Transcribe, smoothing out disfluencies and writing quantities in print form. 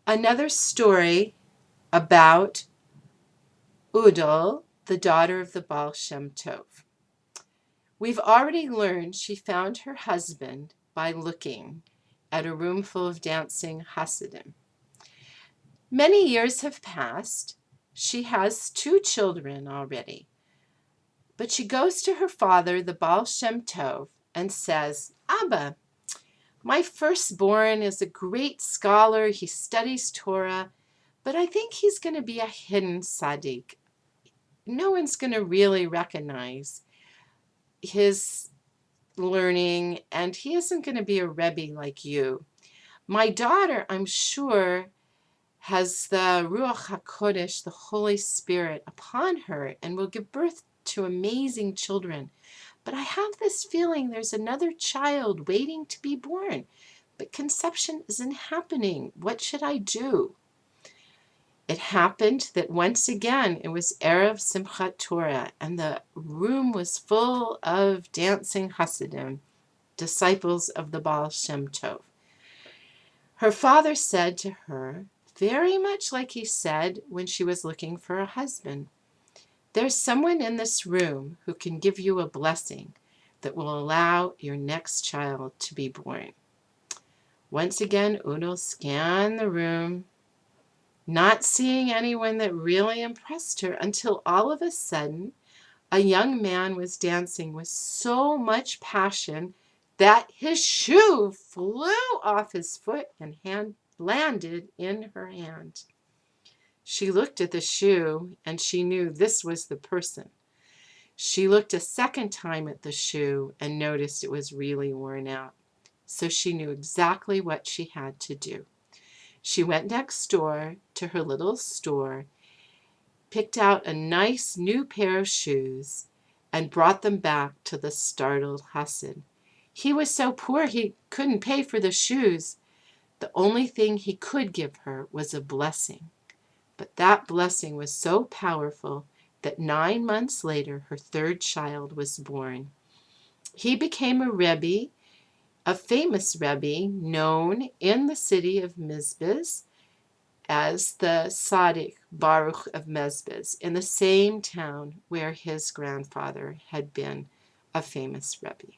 Another story about Udal, the daughter of the Baal Shem Tov. We've already learned she found her husband by looking at a room full of dancing Hasidim. Many years have passed. She has 2 children already. But she goes to her father, the Baal Shem Tov, and says, Abba, my firstborn is a great scholar. He studies Torah, but I think he's going to be a hidden tzaddik. No one's going to really recognize his learning, and he isn't going to be a Rebbe like you. My daughter, I'm sure, has the Ruach HaKodesh, the Holy Spirit, upon her and will give birth to amazing children. But I have this feeling there's another child waiting to be born, but conception isn't happening. What should I do? It happened that once again it was Erev Simchat Torah, and the room was full of dancing Hasidim, disciples of the Baal Shem Tov. Her father said to her, very much like he said when she was looking for a husband, there's someone in this room who can give you a blessing that will allow your next child to be born. Once again, Udal scanned the room, not seeing anyone that really impressed her, until all of a sudden a young man was dancing with so much passion that his shoe flew off his foot and landed in her hand. She looked at the shoe and she knew this was the person. She looked a second time at the shoe and noticed it was really worn out. So she knew exactly what she had to do. She went next door to her little store, picked out a nice new pair of shoes, and brought them back to the startled Hasid. He was so poor he couldn't pay for the shoes. The only thing he could give her was a blessing. But that blessing was so powerful that 9 months later her 3rd child was born. He became a Rebbe, a famous Rebbe known in the city of Mizpah as the Tzaddik Baruch of Mizpah, in the same town where his grandfather had been a famous Rebbe.